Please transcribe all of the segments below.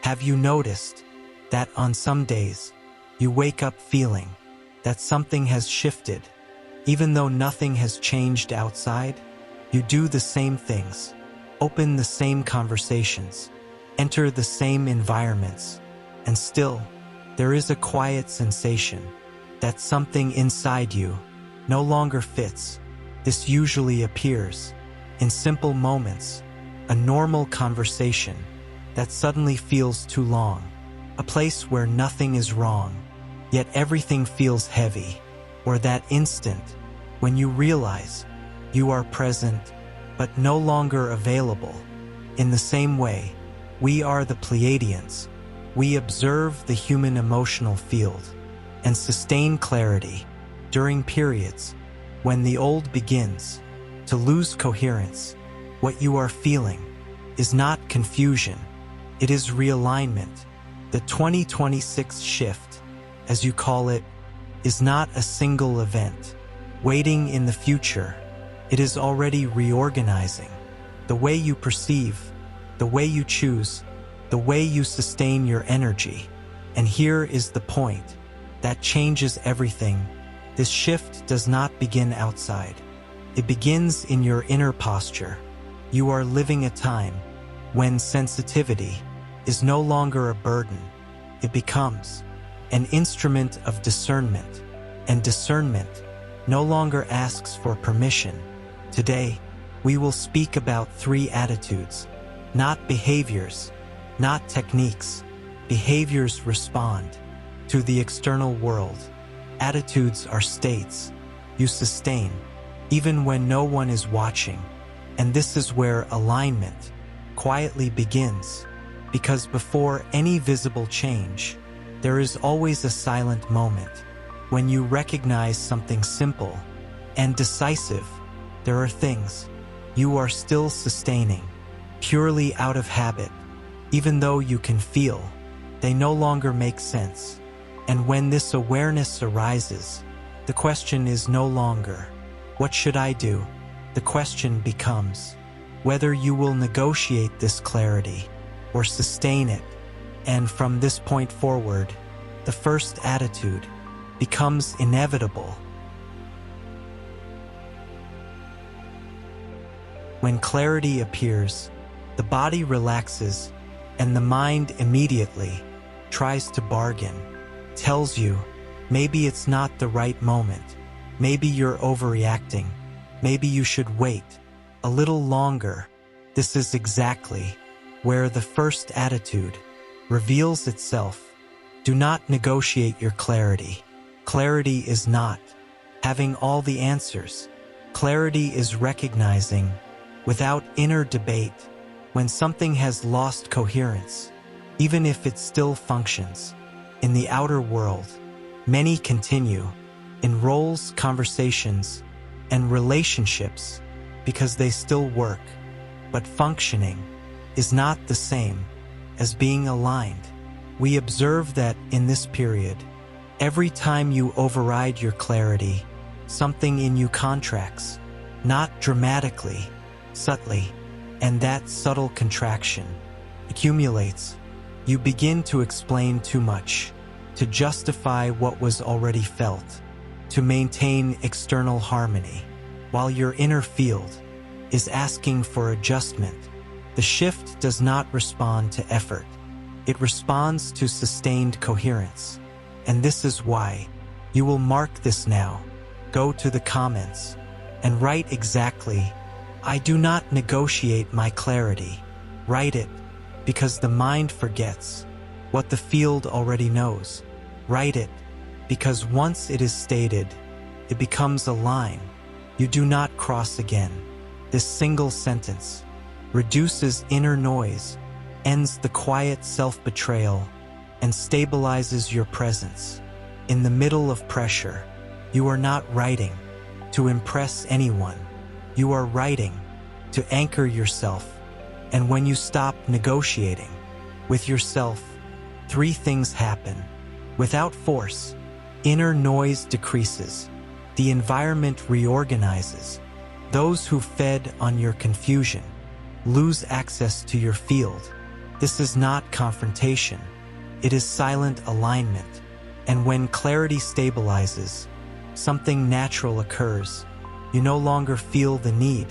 Have you noticed that on some days you wake up feeling that something has shifted? Even though nothing has changed outside, you do the same things, open the same conversations, enter the same environments, and still, there is a quiet sensation that something inside you no longer fits. This usually appears in simple moments, a normal conversation that suddenly feels too long, a place where nothing is wrong, yet everything feels heavy, or that instant when you realize you are present but no longer available. In the same way, we are the Pleiadians. We observe the human emotional field and sustain clarity during periods when the old begins to lose coherence. What you are feeling is not confusion, it is realignment. The 2026 shift, as you call it, is not a single event waiting in the future. It is already reorganizing the way you perceive, the way you choose, the way you sustain your energy. And here is the point that changes everything. This shift does not begin outside. It begins in your inner posture. You are living a time when sensitivity is no longer a burden. It becomes an instrument of discernment, and discernment no longer asks for permission. Today, we will speak about 3 attitudes, not behaviors, not techniques. Behaviors respond to the external world. Attitudes are states you sustain even when no one is watching. And this is where alignment quietly begins, because before any visible change, there is always a silent moment when you recognize something simple and decisive. There are things you are still sustaining purely out of habit, even though you can feel they no longer make sense. And when this awareness arises, the question is no longer, what should I do? The question becomes whether you will negotiate this clarity or sustain it. And from this point forward, the first attitude becomes inevitable. When clarity appears, the body relaxes and the mind immediately tries to bargain, tells you maybe it's not the right moment, maybe you're overreacting, maybe you should wait a little longer. This is exactly where the first attitude reveals itself. Do not negotiate your clarity. Clarity is not having all the answers. Clarity is recognizing, without inner debate, when something has lost coherence, even if it still functions. In the outer world, many continue in roles, conversations, and relationships because they still work, but functioning is not the same as being aligned. We observe that in this period, every time you override your clarity, something in you contracts, not dramatically, subtly, and that subtle contraction accumulates. You begin to explain too much, to justify what was already felt, to maintain external harmony, while your inner field is asking for adjustment. The shift does not respond to effort. It responds to sustained coherence. And this is why you will mark this now. Go to the comments and write exactly, I do not negotiate my clarity. Write it, because the mind forgets what the field already knows. Write it, because once it is stated, it becomes a line you do not cross again. This single sentence reduces inner noise, ends the quiet self-betrayal, and stabilizes your presence. In the middle of pressure, you are not writing to impress anyone. You are writing to anchor yourself. And when you stop negotiating with yourself, 3 things happen. Without force, inner noise decreases. The environment reorganizes. Those who fed on your confusion lose access to your field. This is not confrontation. It is silent alignment. And when clarity stabilizes, something natural occurs. You no longer feel the need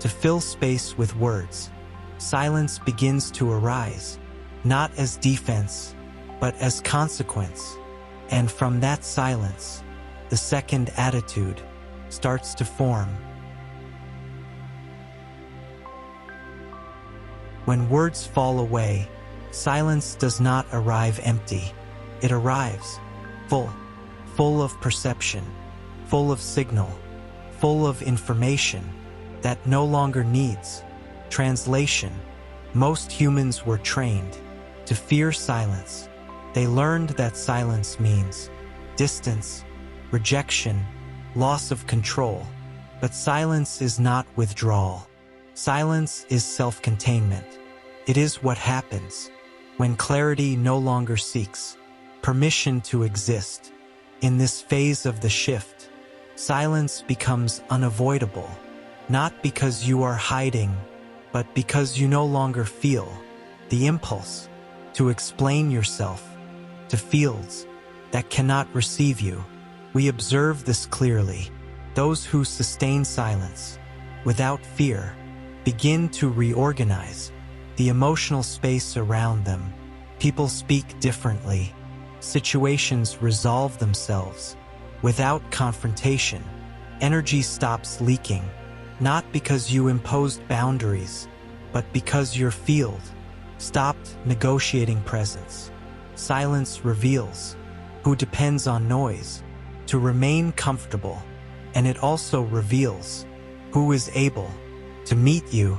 to fill space with words. Silence begins to arise, not as defense, but as consequence. And from that silence, the second attitude starts to form. When words fall away, silence does not arrive empty. It arrives full of perception, full of signal, full of information that no longer needs translation. Most humans were trained to fear silence. They learned that silence means distance, rejection, loss of control. But silence is not withdrawal. Silence is self-containment. It is what happens when clarity no longer seeks permission to exist. In this phase of the shift, silence becomes unavoidable, not because you are hiding, but because you no longer feel the impulse to explain yourself to fields that cannot receive you. We observe this clearly. Those who sustain silence without fear begin to reorganize the emotional space around them. People speak differently. Situations resolve themselves without confrontation. Energy stops leaking, not because you imposed boundaries, but because your field stopped negotiating presence. Silence reveals who depends on noise to remain comfortable, and it also reveals who is able to meet you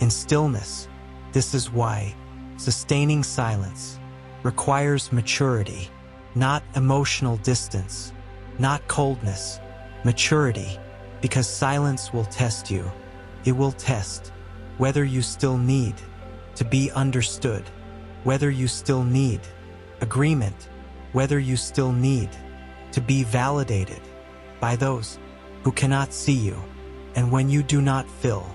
in stillness. This is why sustaining silence requires maturity, not emotional distance, not coldness, maturity, because silence will test you. It will test whether you still need to be understood, whether you still need agreement, whether you still need to be validated by those who cannot see you. And when you do not fill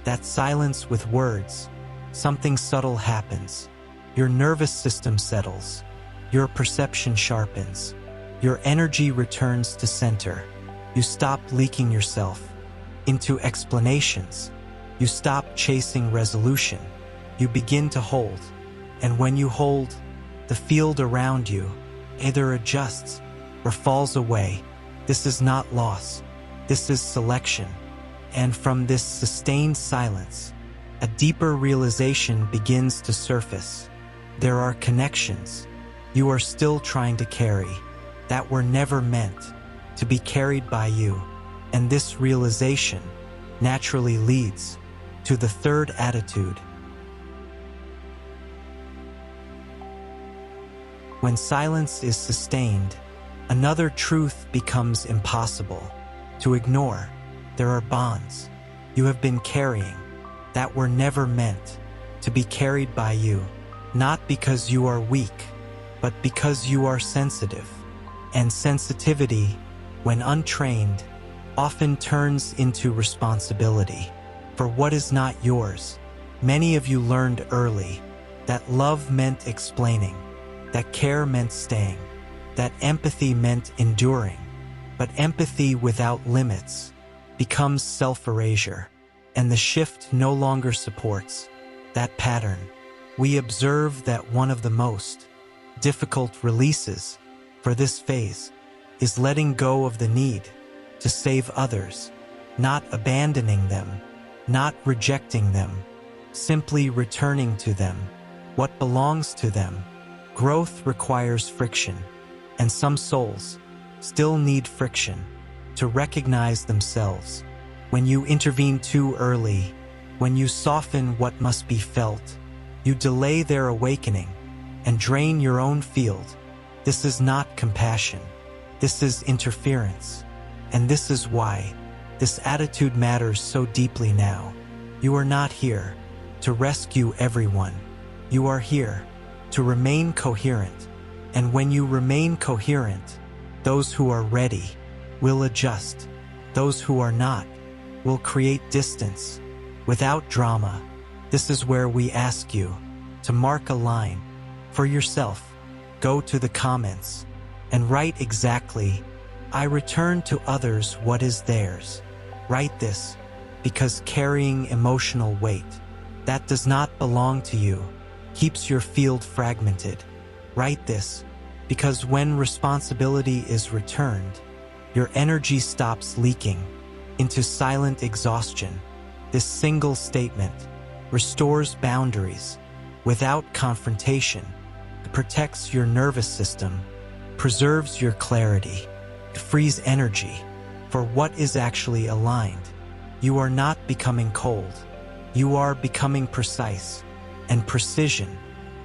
that silence with words, something subtle happens. Your nervous system settles, your perception sharpens, your energy returns to center. You stop leaking yourself into explanations. You stop chasing resolution. You begin to hold. And when you hold, the field around you either adjusts or falls away. This is not loss. This is selection. And from this sustained silence, a deeper realization begins to surface. There are connections you are still trying to carry that were never meant to be carried by you. And this realization naturally leads to the third attitude. When silence is sustained, another truth becomes impossible to ignore. There are bonds you have been carrying that were never meant to be carried by you, not because you are weak, but because you are sensitive. And sensitivity, when untrained, often turns into responsibility for what is not yours. Many of you learned early that love meant explaining, that care meant staying, that empathy meant enduring. But empathy without limits becomes self-erasure, and the shift no longer supports that pattern. We observe that one of the most difficult releases for this phase is letting go of the need to save others, not abandoning them, not rejecting them, simply returning to them what belongs to them. Growth requires friction, and some souls still need friction to recognize themselves. When you intervene too early, when you soften what must be felt, you delay their awakening and drain your own field. This is not compassion. This is interference. And this is why this attitude matters so deeply now. You are not here to rescue everyone. You are here to remain coherent. And when you remain coherent, those who are ready will adjust. Those who are not will create distance without drama. This is where we ask you to mark a line for yourself. Go to the comments and write exactly, "I return to others what is theirs." Write this because carrying emotional weight that does not belong to you keeps your field fragmented. Write this because when responsibility is returned, your energy stops leaking into silent exhaustion. This single statement restores boundaries without confrontation. It protects your nervous system, preserves your clarity, it frees energy for what is actually aligned. You are not becoming cold. You are becoming precise, and precision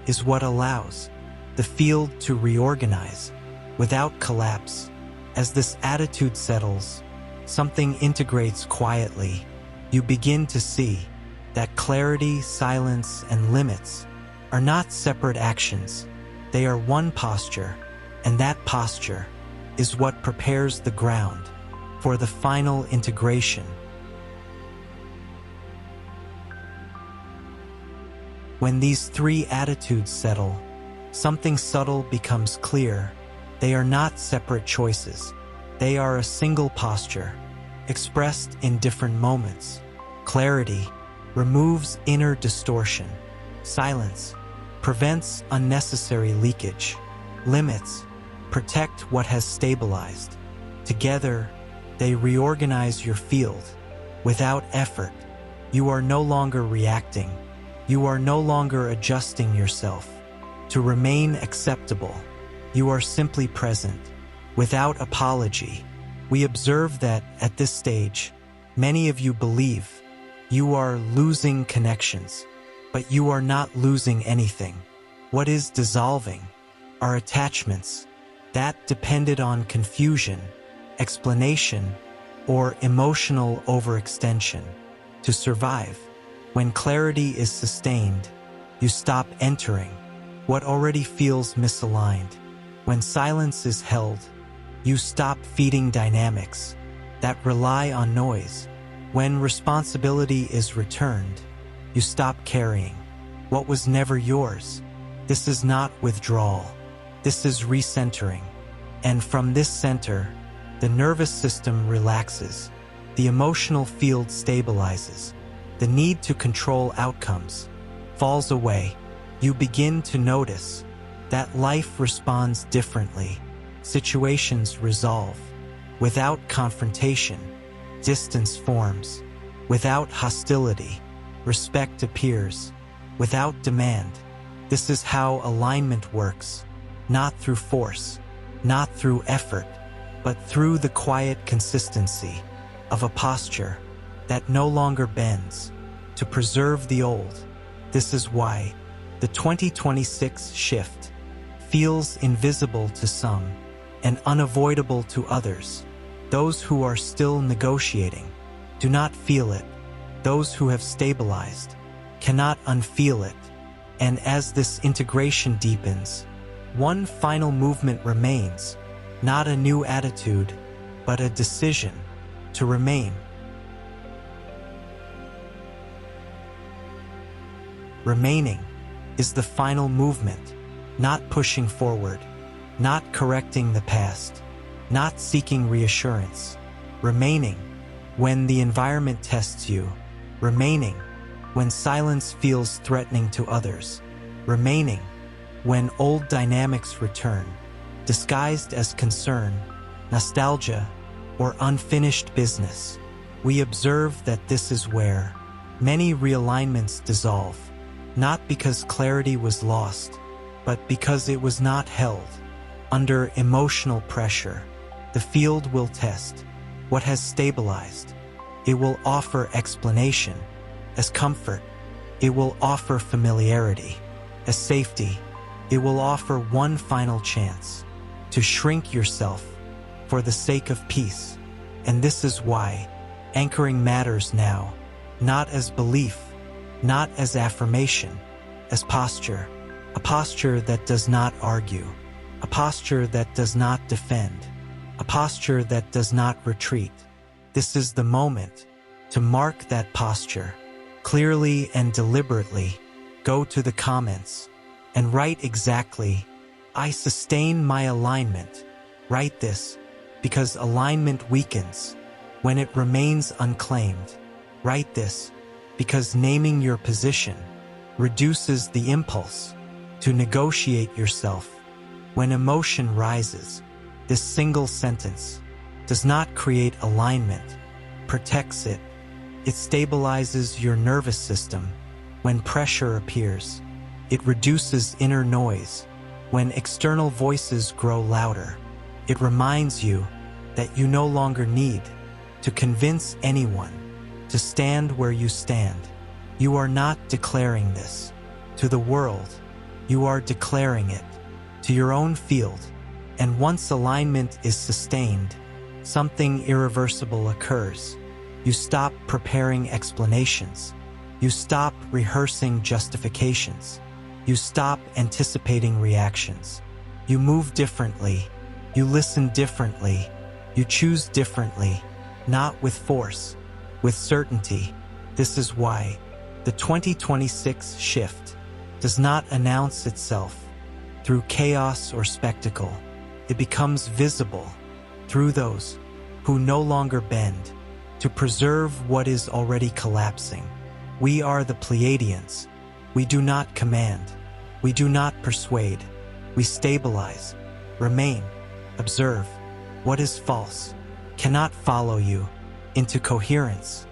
is what allows the field to reorganize without collapse. As this attitude settles, something integrates quietly. You begin to see that clarity, silence, and limits are not separate actions. They are one posture, and that posture is what prepares the ground for the final integration. When these three attitudes settle, something subtle becomes clear. They are not separate choices. They are a single posture, expressed in different moments. Clarity removes inner distortion. Silence prevents unnecessary leakage. Limits protect what has stabilized. Together, they reorganize your field. Without effort, you are no longer reacting. You are no longer adjusting yourself to remain acceptable. You are simply present, without apology. We observe that at this stage, many of you believe you are losing connections, but you are not losing anything. What is dissolving are attachments that depended on confusion, explanation, or emotional overextension to survive. When clarity is sustained, you stop entering what already feels misaligned. When silence is held, you stop feeding dynamics that rely on noise. When responsibility is returned, you stop carrying what was never yours. This is not withdrawal. This is recentering. And from this center, the nervous system relaxes. The emotional field stabilizes. The need to control outcomes falls away. You begin to notice that life responds differently. Situations resolve. Without confrontation, distance forms. Without hostility, respect appears. Without demand, this is how alignment works. Not through force, not through effort, but through the quiet consistency of a posture that no longer bends to preserve the old. This is why the 2026 shift feels invisible to some and unavoidable to others. Those who are still negotiating do not feel it. Those who have stabilized cannot unfeel it. And as this integration deepens, one final movement remains, not a new attitude, but a decision to remain. Remaining is the final movement, not pushing forward, not correcting the past, not seeking reassurance. Remaining when the environment tests you. Remaining when silence feels threatening to others. Remaining when old dynamics return, disguised as concern, nostalgia, or unfinished business. We observe that this is where many realignments dissolve, not because clarity was lost, but because it was not held. Under emotional pressure, the field will test what has stabilized. It will offer explanation as comfort. It will offer familiarity as safety. It will offer one final chance to shrink yourself for the sake of peace. And this is why anchoring matters now, not as belief, not as affirmation, as posture. A posture that does not argue, a posture that does not defend, a posture that does not retreat. This is the moment to mark that posture clearly and deliberately. go to the comments and write exactly, "I sustain my alignment." Write this, because alignment weakens when it remains unclaimed. Write this, because naming your position reduces the impulse to negotiate yourself. When emotion rises, this single sentence does not create alignment, protects it. It stabilizes your nervous system when pressure appears. It reduces inner noise when external voices grow louder. It reminds you that you no longer need to convince anyone to stand where you stand. You are not declaring this to the world. You are declaring it to your own field. And once alignment is sustained, something irreversible occurs. You stop preparing explanations. You stop rehearsing justifications. You stop anticipating reactions. You move differently. You listen differently. You choose differently, not with force, with certainty. This is why the 2026 shift does not announce itself through chaos or spectacle. It becomes visible through those who no longer bend to preserve what is already collapsing. We are the Pleiadians. We do not command. We do not persuade. We stabilize, remain, observe. What is false cannot follow you into coherence.